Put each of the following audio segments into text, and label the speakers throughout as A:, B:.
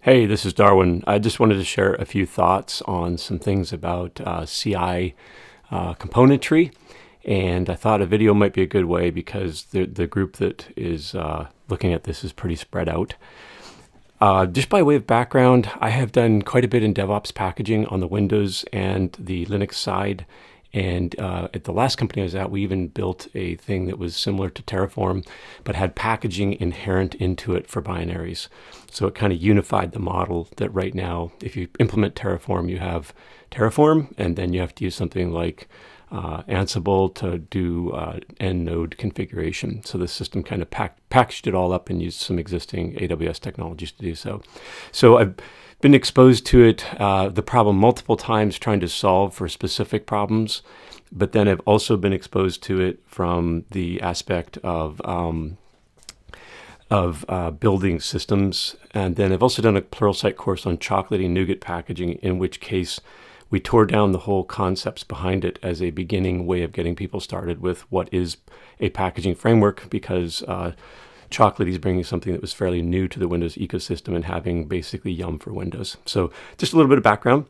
A: Hey, this is Darwin. I just wanted to share a few thoughts on some things about CI componentry. And I thought a video might be a good way because the group that is looking at this is pretty spread out. Just by way of background, I have done quite a bit in DevOps packaging on the Windows and the Linux side. And at the last company I was at, we even built a thing that was similar to Terraform, but had packaging inherent into it for binaries. So it kind of unified the model that right now, if you implement Terraform, you have Terraform, and then you have to use something like Ansible to do end node configuration. So the system kind of packaged it all up and used some existing AWS technologies to do so. So I've been exposed to it, the problem multiple times trying to solve for specific problems, but then I've also been exposed to it from the aspect of building systems. And then I've also done a Pluralsight course on chocolate and nougat packaging, in which case we tore down the whole concepts behind it as a beginning way of getting people started with what is a packaging framework, because Chocolate is bringing something that was fairly new to the Windows ecosystem and having basically Yum for Windows. So just a little bit of background.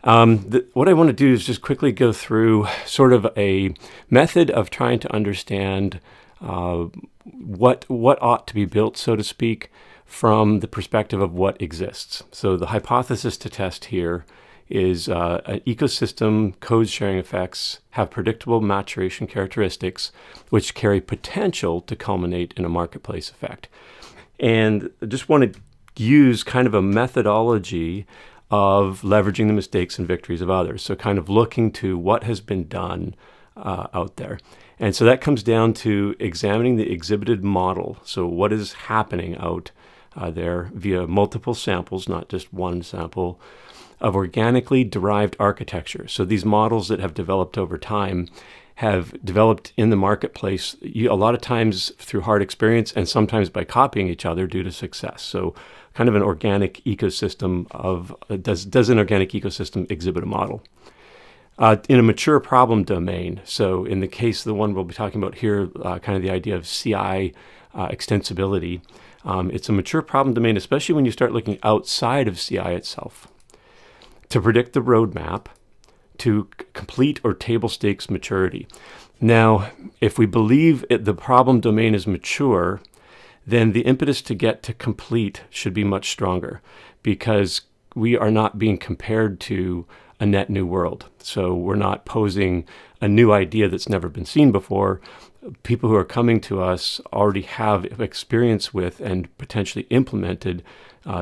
A: What I want to do is just quickly go through sort of a method of trying to understand what ought to be built, so to speak, from the perspective of what exists. So the hypothesis to test here is an ecosystem code sharing effects have predictable maturation characteristics which carry potential to culminate in a marketplace effect. And I just want to use kind of a methodology of leveraging the mistakes and victories of others. So kind of looking to what has been done out there. And so that comes down to examining the exhibited model. So what is happening out there via multiple samples, not just one sample, of organically derived architecture. So these models that have developed over time have developed in the marketplace, a lot of times through hard experience and sometimes by copying each other due to success. So kind of an organic ecosystem of, does an organic ecosystem exhibit a model? In a mature problem domain, so in the case, the one we'll be talking about here, kind of the idea of CI extensibility, it's a mature problem domain, especially when you start looking outside of CI itself, to predict the roadmap to complete or table stakes maturity. Now, if we believe the problem domain is mature, then the impetus to get to complete should be much stronger, because we are not being compared to a net new world. So we're not posing a new idea that's never been seen before. People who are coming to us already have experience with and potentially implemented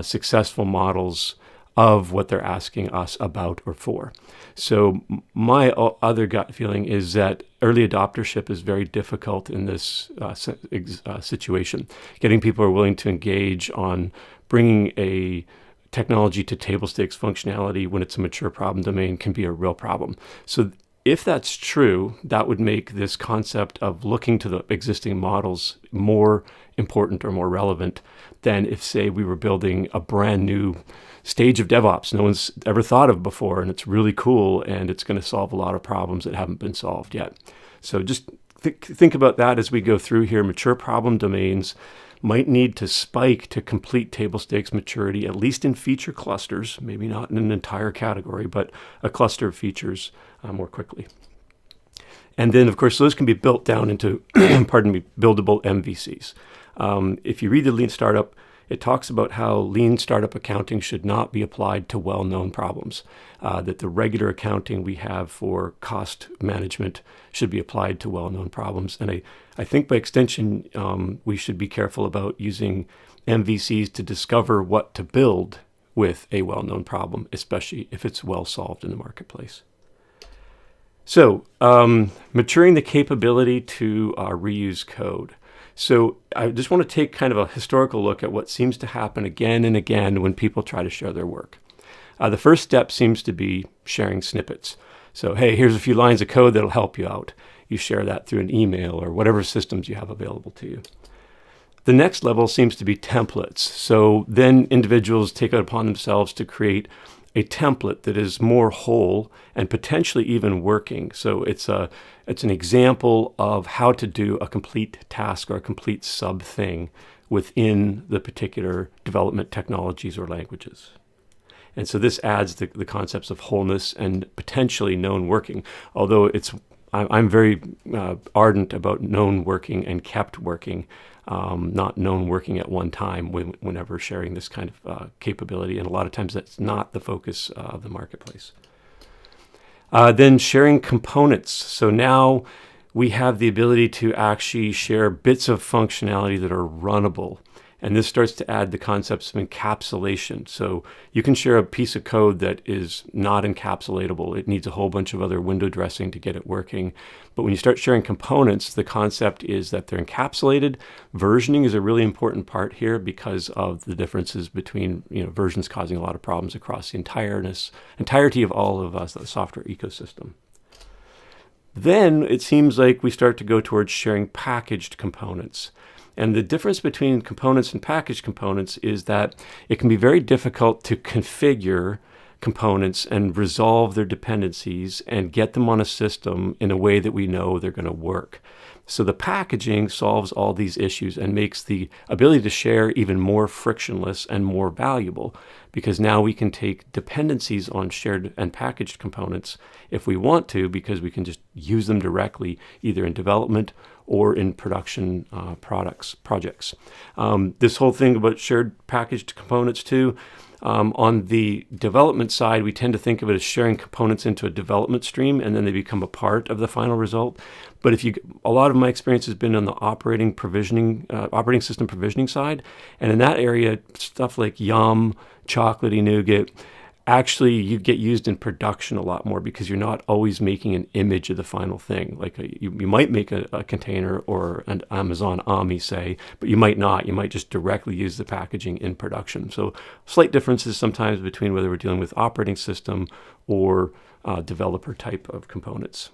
A: successful models of what they're asking us about or for. So my other gut feeling is that early adoptership is very difficult in this situation. Getting people who are willing to engage on bringing a technology to table stakes functionality when it's a mature problem domain can be a real problem. So if that's true, that would make this concept of looking to the existing models more important or more relevant than if, say, we were building a brand new stage of DevOps no one's ever thought of before, and it's really cool, and it's going to solve a lot of problems that haven't been solved yet. So just think about that as we go through here. Mature problem domains might need to spike to complete table stakes maturity, at least in feature clusters, maybe not in an entire category, but a cluster of features more quickly. And then, of course, those can be built down into, buildable MVCs. If you read the Lean Startup, it talks about how lean startup accounting should not be applied to well-known problems, that the regular accounting we have for cost management should be applied to well-known problems. And I think by extension, we should be careful about using MVCs to discover what to build with a well-known problem, especially if it's well solved in the marketplace. So maturing the capability to reuse code. So I just want to take kind of a historical look at what seems to happen again and again when people try to share their work. The first step seems to be sharing snippets. So, hey, here's a few lines of code that'll help you out. You share that through an email or whatever systems you have available to you. The next level seems to be templates. So then individuals take it upon themselves to create a template that is more whole and potentially even working. So it's an example of how to do a complete task or a complete sub thing within the particular development technologies or languages. And so this adds the concepts of wholeness and potentially known working, although I'm very ardent about known working and kept working, not known working at one time whenever sharing this kind of capability. And a lot of times that's not the focus of the marketplace. Then sharing components. So now we have the ability to actually share bits of functionality that are runnable. And this starts to add the concepts of encapsulation. So you can share a piece of code that is not encapsulatable. It needs a whole bunch of other window dressing to get it working. But when you start sharing components, the concept is that they're encapsulated. Versioning is a really important part here because of the differences between versions causing a lot of problems across the entirety of all of the software ecosystem. Then it seems like we start to go towards sharing packaged components. And the difference between components and packaged components is that it can be very difficult to configure components and resolve their dependencies and get them on a system in a way that we know they're going to work. So the packaging solves all these issues and makes the ability to share even more frictionless and more valuable, because now we can take dependencies on shared and packaged components if we want to, because we can just use them directly either in development or in production projects. This whole thing about shared packaged components too, on the development side, we tend to think of it as sharing components into a development stream, and then they become a part of the final result. But a lot of my experience has been on the operating system provisioning side, and in that area, stuff like Yum, Chocolatey Nougat, actually you get used in production a lot more because you're not always making an image of the final thing. Like you might make a container or an Amazon AMI, say, but you might not. You might just directly use the packaging in production. So slight differences sometimes between whether we're dealing with operating system or developer type of components.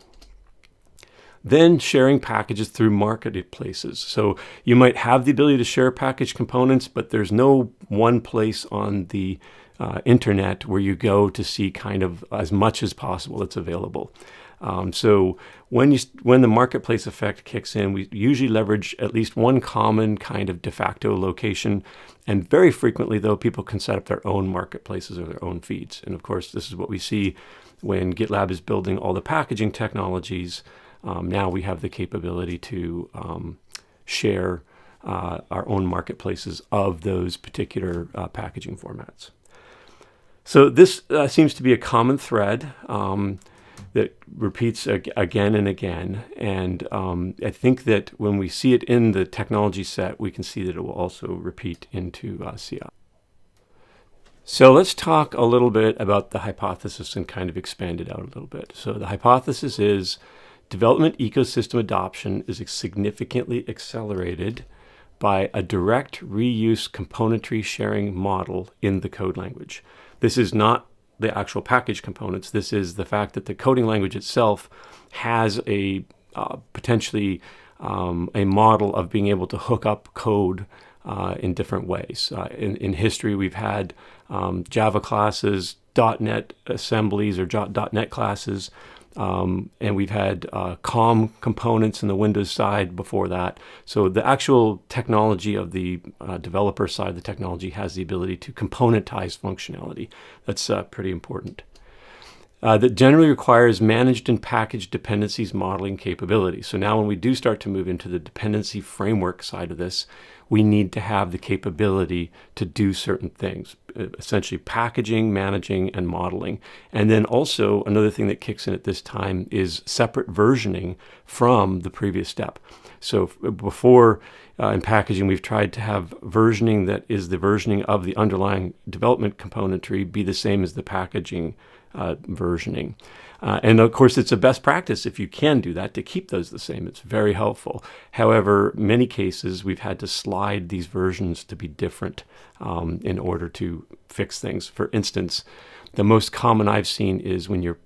A: Then sharing packages through marketplaces. So you might have the ability to share package components, but there's no one place on the internet where you go to see kind of as much as possible that's available. So when the marketplace effect kicks in, we usually leverage at least one common kind of de facto location. And very frequently, though, people can set up their own marketplaces or their own feeds. And of course, this is what we see when GitLab is building all the packaging technologies. Now we have the capability to share our own marketplaces of those particular packaging formats. So this seems to be a common thread that repeats again and again. And I think that when we see it in the technology set, we can see that it will also repeat into CI. So let's talk a little bit about the hypothesis and kind of expand it out a little bit. So the hypothesis is development ecosystem adoption is significantly accelerated by a direct reuse componentry sharing model in the code language. This is not the actual package components. This is the fact that the coding language itself has a potentially a model of being able to hook up code in different ways. In history, we've had Java classes, .NET assemblies or .NET classes, and we've had COM components in the Windows side before that. So the actual technology of the developer side of the technology has the ability to componentize functionality. That's pretty important. That generally requires managed and packaged dependencies modeling capability. So now when we do start to move into the dependency framework side of this, we need to have the capability to do certain things, essentially packaging, managing, and modeling. And then also another thing that kicks in at this time is separate versioning from the previous step. So before in packaging, we've tried to have versioning that is the versioning of the underlying development componentry be the same as the packaging versioning. And of course, it's a best practice if you can do that to keep those the same. It's very helpful. However, many cases we've had to slide these versions to be different in order to fix things. For instance, the most common I've seen is when you're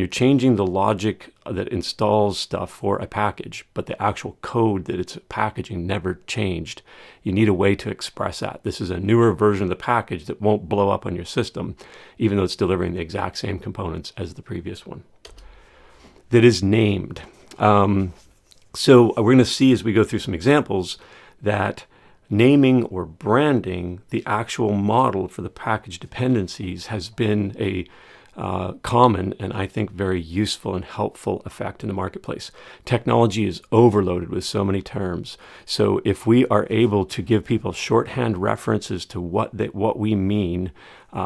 A: changing the logic that installs stuff for a package, but the actual code that it's packaging never changed. You need a way to express that. This is a newer version of the package that won't blow up on your system, even though it's delivering the exact same components as the previous one. That is named. So we're going to see as we go through some examples that naming or branding the actual model for the package dependencies has been a common and I think very useful and helpful effect in the marketplace. Technology is overloaded with so many terms. So if we are able to give people shorthand references to what we mean,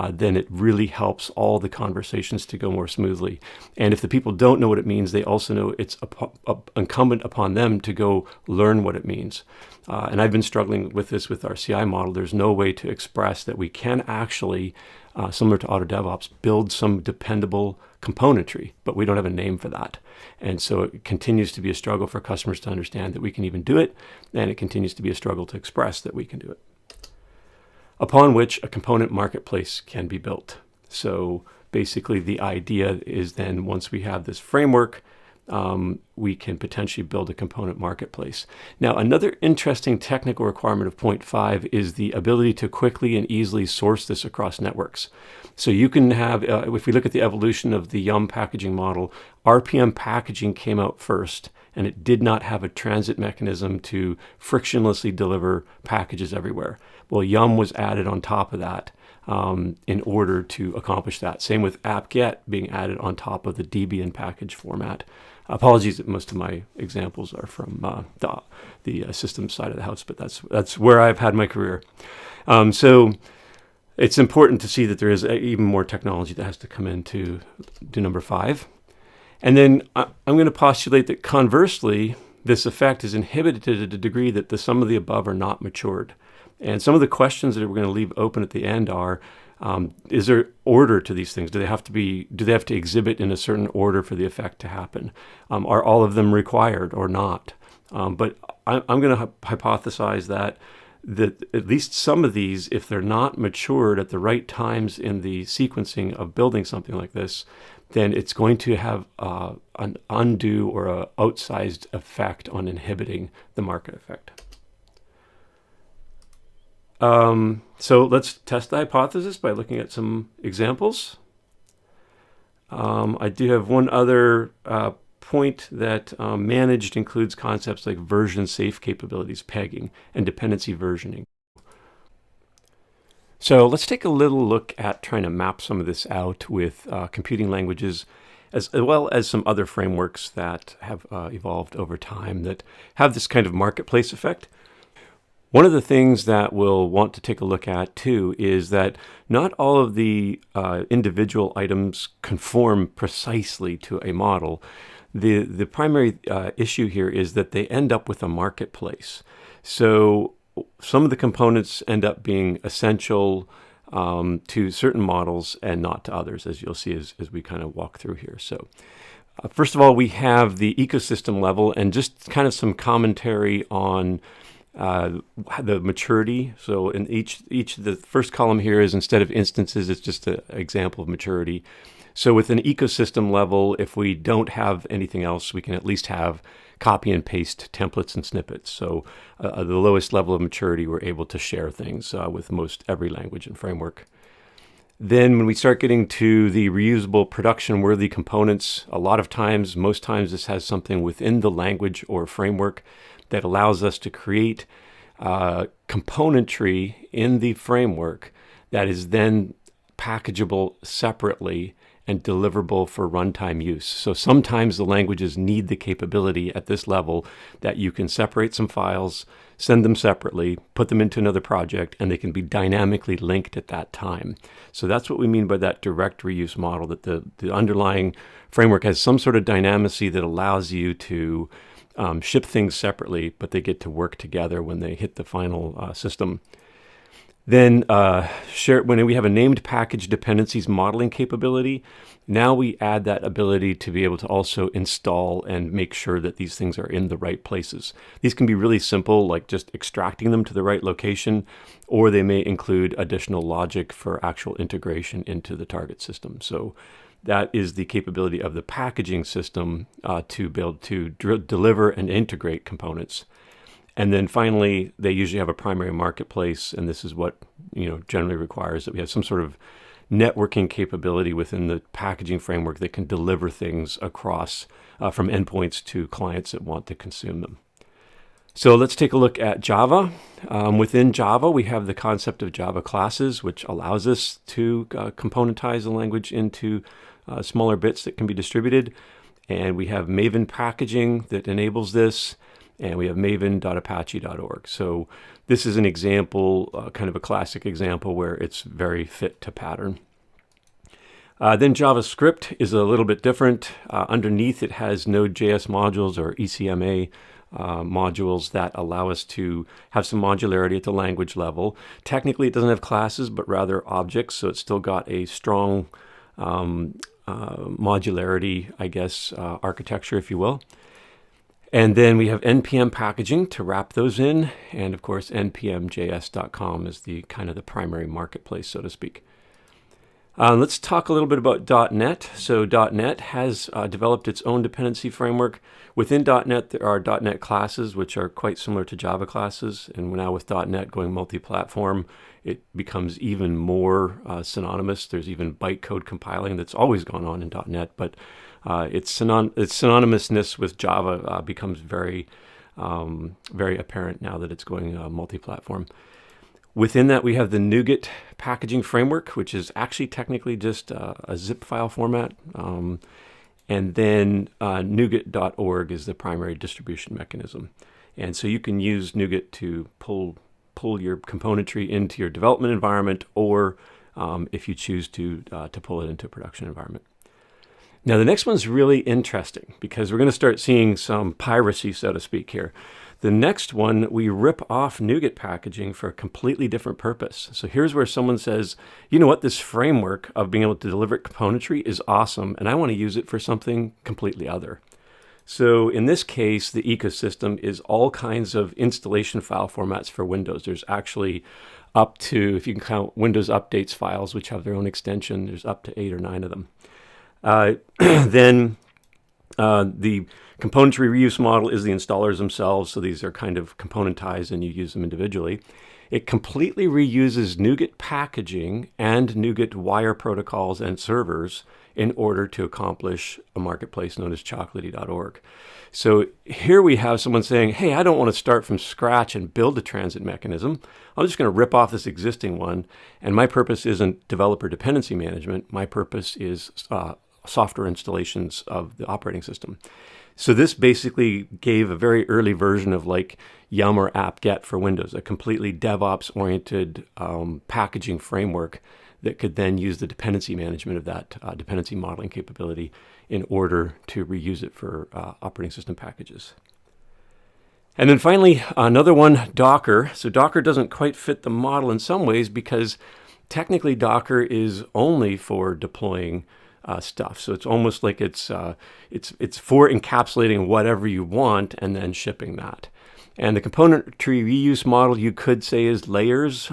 A: then it really helps all the conversations to go more smoothly. And if the people don't know what it means, they also know it's incumbent upon them to go learn what it means. And I've been struggling with this with our CI model. There's no way to express that we can actually, similar to Auto DevOps, build some dependable componentry, but we don't have a name for that. And so it continues to be a struggle for customers to understand that we can even do it, and it continues to be a struggle to express that we can do it. Upon which a component marketplace can be built. So basically the idea is then once we have this framework, we can potentially build a component marketplace. Now, another interesting technical requirement of 0.5 is the ability to quickly and easily source this across networks. So you can have, if we look at the evolution of the Yum packaging model, RPM packaging came out first, and it did not have a transit mechanism to frictionlessly deliver packages everywhere. Well, Yum was added on top of that in order to accomplish that. Same with apt-get being added on top of the Debian package format. Apologies that most of my examples are from the systems side of the house, but that's where I've had my career. So it's important to see that there is even more technology that has to come in to do number 5. And then I'm going to postulate that conversely, this effect is inhibited to a degree that the sum of the above are not matured. And some of the questions that we're going to leave open at the end are, is there order to these things? Do they have to exhibit in a certain order for the effect to happen? Are all of them required or not? But I'm going to hypothesize that at least some of these, if they're not matured at the right times in the sequencing of building something like this, then it's going to have an undue or an outsized effect on inhibiting the market effect. So let's test the hypothesis by looking at some examples. I do have one other point that managed includes concepts like version safe capabilities, pegging, and dependency versioning. So let's take a little look at trying to map some of this out with computing languages, as well as some other frameworks that have evolved over time that have this kind of marketplace effect. One of the things that we'll want to take a look at too is that not all of the individual items conform precisely to a model. The primary issue here is that they end up with a marketplace. So some of the components end up being essential to certain models and not to others, as you'll see as we kind of walk through here. So first of all, we have the ecosystem level and just kind of some commentary on the maturity. So in the first column here is instead of instances, it's just an example of maturity. So with an ecosystem level, if we don't have anything else, we can at least have copy and paste templates and snippets. So the lowest level of maturity, we're able to share things with most every language and framework. Then when we start getting to the reusable production-worthy components, most times this has something within the language or framework that allows us to create componentry in the framework that is then packageable separately and deliverable for runtime use. So sometimes the languages need the capability at this level that you can separate some files, send them separately, put them into another project, and they can be dynamically linked at that time. So that's what we mean by that direct reuse model, that the underlying framework has some sort of dynamicy that allows you to ship things separately, but they get to work together when they hit the final system. Then when we have a named package dependencies modeling capability, now we add that ability to be able to also install and make sure that these things are in the right places. These can be really simple, like just extracting them to the right location, or they may include additional logic for actual integration into the target system. So that is the capability of the packaging system to be able to deliver and integrate components. And then finally, they usually have a primary marketplace, and this is what generally requires that we have some sort of networking capability within the packaging framework that can deliver things across from endpoints to clients that want to consume them. So let's take a look at Java. Within Java, we have the concept of Java classes, which allows us to componentize the language into smaller bits that can be distributed. And we have Maven packaging that enables this. And we have maven.apache.org. So this is an example, kind of a classic example where it's very fit to pattern. Then JavaScript is a little bit different. Underneath it has Node.js modules or ECMA modules that allow us to have some modularity at the language level. Technically, it doesn't have classes, but rather objects, so it's still got a strong modularity, I guess, architecture, if you will. And then we have NPM packaging to wrap those in, and of course, npmjs.com is the kind of the primary marketplace, so to speak. Let's talk a little bit about .NET. So .NET has developed its own dependency framework. Within .NET, there are .NET classes, which are quite similar to Java classes. And now with .NET going multi-platform, it becomes even more synonymous. There's even bytecode compiling that's always gone on in .NET, but its synonymousness with Java becomes very, very apparent now that it's going multi-platform. Within that, we have the NuGet packaging framework, which is actually technically just a zip file format. And then NuGet.org is the primary distribution mechanism. And so you can use NuGet to pull your componentry into your development environment, or if you choose to pull it into a production environment. Now, the next one's really interesting because we're going to start seeing some piracy, so to speak, here. The next one, we rip off NuGet packaging for a completely different purpose. So here's where someone says, you know what, this framework of being able to deliver componentry is awesome, and I want to use it for something completely other. So in this case, the ecosystem is all kinds of installation file formats for Windows. There's actually up to, if you can count Windows updates files, which have their own extension, there's up to 8 or 9 of them. Then the componentry reuse model is the installers themselves, so these are kind of componentized and you use them individually. It completely reuses NuGet packaging and NuGet wire protocols and servers in order to accomplish a marketplace known as chocolatey.org. So here we have someone saying, hey, I don't want to start from scratch and build a transit mechanism. I'm just going to rip off this existing one, and my purpose isn't developer dependency management. My purpose is software installations of the operating system. So this basically gave a very early version of like Yum or apt-get for Windows, a completely DevOps-oriented packaging framework that could then use the dependency management of that dependency modeling capability in order to reuse it for operating system packages. And then finally, another one, Docker. So Docker doesn't quite fit the model in some ways because technically Docker is only for deploying stuff. So it's almost like it's for encapsulating whatever you want and then shipping that. And the componentry reuse model, you could say, is layers.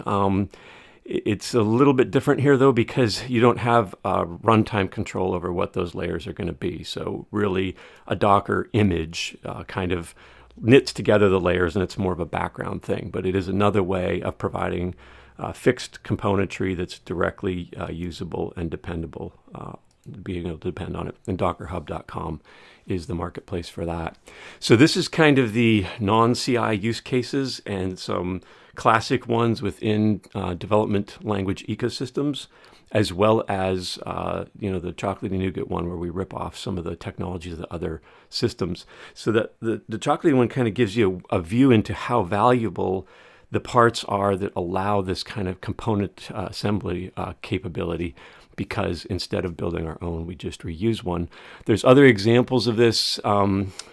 A: It's a little bit different here, though, because you don't have runtime control over what those layers are going to be. So really, a Docker image kind of knits together the layers, and it's more of a background thing. But it is another way of providing fixed componentry that's directly usable and dependable, being able to depend on it. And dockerhub.com is the marketplace for that. So this is kind of the non-CI use cases and some classic ones within development language ecosystems, as well as the Chocolatey NuGet one where we rip off some of the technologies of the other systems. So that the Chocolatey one kind of gives you a view into how valuable the parts are that allow this kind of component assembly capability, because instead of building our own, we just reuse one. There's other examples of this.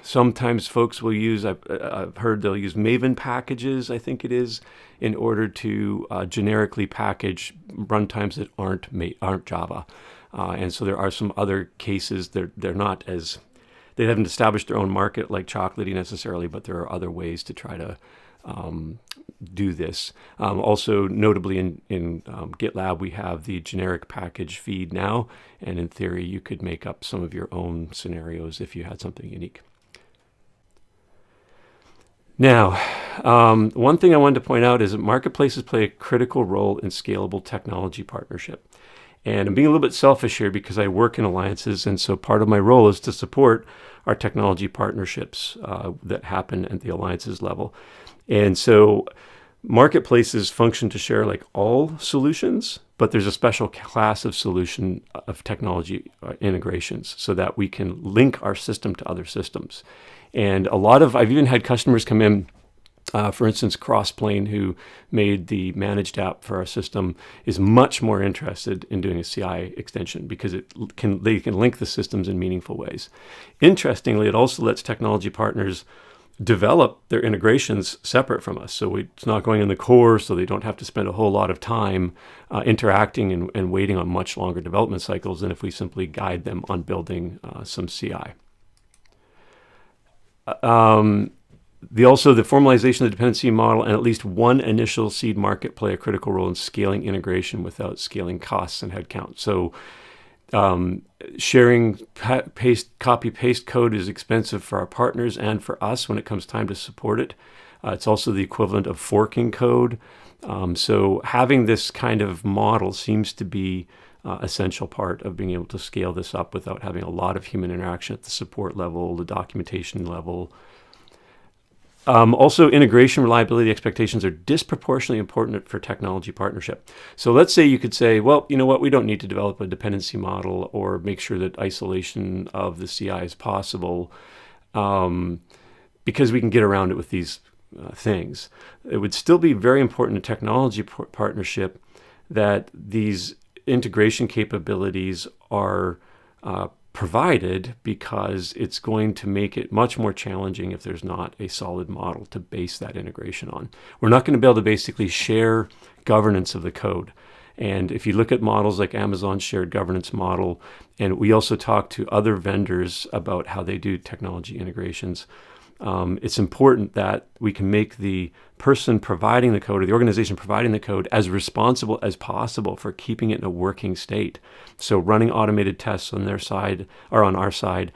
A: Sometimes folks will use, I've heard they'll use Maven packages, I think it is, in order to generically package runtimes that aren't Java. And so there are some other cases, they're not as, they haven't established their own market like Chocolatey necessarily, but there are other ways to try to do this. Also, notably in GitLab, we have the generic package feed now, and in theory, you could make up some of your own scenarios if you had something unique. Now, one thing I wanted to point out is that marketplaces play a critical role in scalable technology partnership. And I'm being a little bit selfish here because I work in alliances, and so part of my role is to support our technology partnerships that happen at the alliances level. And so marketplaces function to share like all solutions, but there's a special class of solution of technology integrations so that we can link our system to other systems. And I've even had customers come in, for instance, Crossplane, who made the managed app for our system, is much more interested in doing a CI extension because they can link the systems in meaningful ways. Interestingly, it also lets technology partners develop their integrations separate from us. So it's not going in the core, so they don't have to spend a whole lot of time interacting and waiting on much longer development cycles than if we simply guide them on building some CI. The formalization of the dependency model and at least one initial seed market play a critical role in scaling integration without scaling costs and headcount. So sharing copy paste code is expensive for our partners and for us when it comes time to support it. It's also the equivalent of forking code. So having this kind of model seems to be essential part of being able to scale this up without having a lot of human interaction at the support level, the documentation level. Also, integration reliability expectations are disproportionately important for technology partnership. So let's say you could say, well, you know what, we don't need to develop a dependency model or make sure that isolation of the CI is possible because we can get around it with these things. It would still be very important in technology partnership that these integration capabilities are provided, because it's going to make it much more challenging if there's not a solid model to base that integration on. We're not going to be able to basically share governance of the code. And if you look at models like Amazon's shared governance model, and we also talk to other vendors about how they do technology integrations, it's important that we can make the person providing the code or the organization providing the code as responsible as possible for keeping it in a working state. So running automated tests on their side or on our side,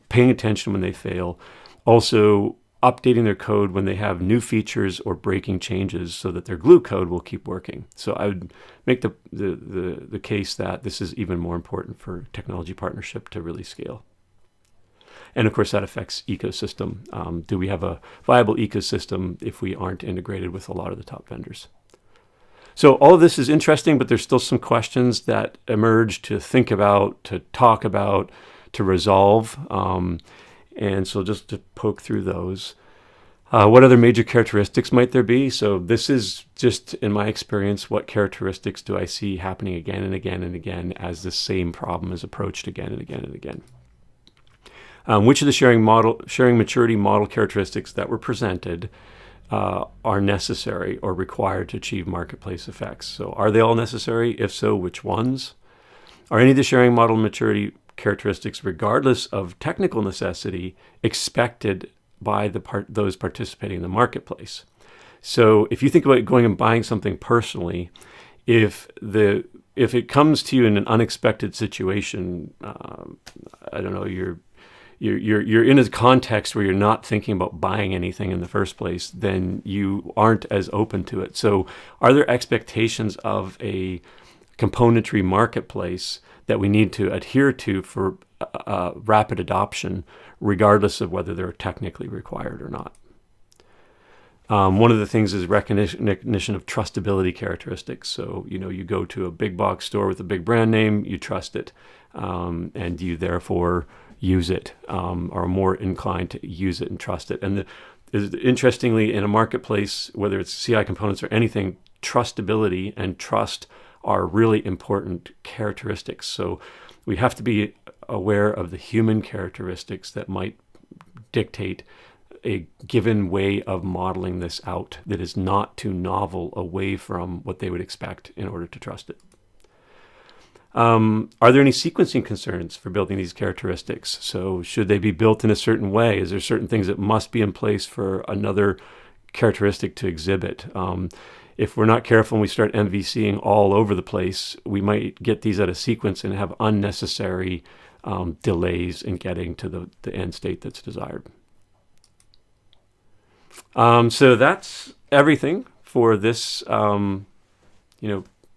A: paying attention when they fail, also updating their code when they have new features or breaking changes so that their glue code will keep working. So I would make the case that this is even more important for technology partnership to really scale. And of course, that affects ecosystem. Do we have a viable ecosystem if we aren't integrated with a lot of the top vendors? So all of this is interesting, but there's still some questions that emerge to think about, to talk about, to resolve. And so just to poke through those. What other major characteristics might there be? So this is just, in my experience, what characteristics do I see happening again and again and again as the same problem is approached again and again and again? Which of the sharing maturity model characteristics that were presented are necessary or required to achieve marketplace effects? So are they all necessary? If so, which ones? Are any of the sharing model maturity characteristics, regardless of technical necessity, expected by those participating in the marketplace? So if you think about going and buying something personally, if it comes to you in an unexpected situation, I don't know, you're in a context where you're not thinking about buying anything in the first place, then you aren't as open to it. So are there expectations of a componentry marketplace that we need to adhere to for rapid adoption, regardless of whether they're technically required or not? One of the things is recognition of trustability characteristics. So, you go to a big box store with a big brand name, you trust it, and you therefore use it, are more inclined to use it and trust it. And interestingly, in a marketplace, whether it's CI components or anything, trustability and trust are really important characteristics. So we have to be aware of the human characteristics that might dictate a given way of modeling this out that is not too novel away from what they would expect in order to trust it. Are there any sequencing concerns for building these characteristics? So should they be built in a certain way? Is there certain things that must be in place for another characteristic to exhibit? If we're not careful and we start MVCing all over the place, we might get these out of sequence and have unnecessary delays in getting to the end state that's desired. So that's everything for this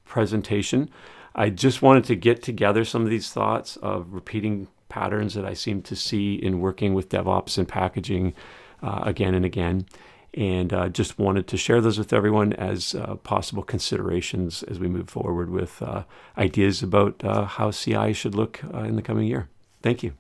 A: presentation. I just wanted to get together some of these thoughts of repeating patterns that I seem to see in working with DevOps and packaging again and again. And just wanted to share those with everyone as possible considerations as we move forward with ideas about how CI should look in the coming year. Thank you.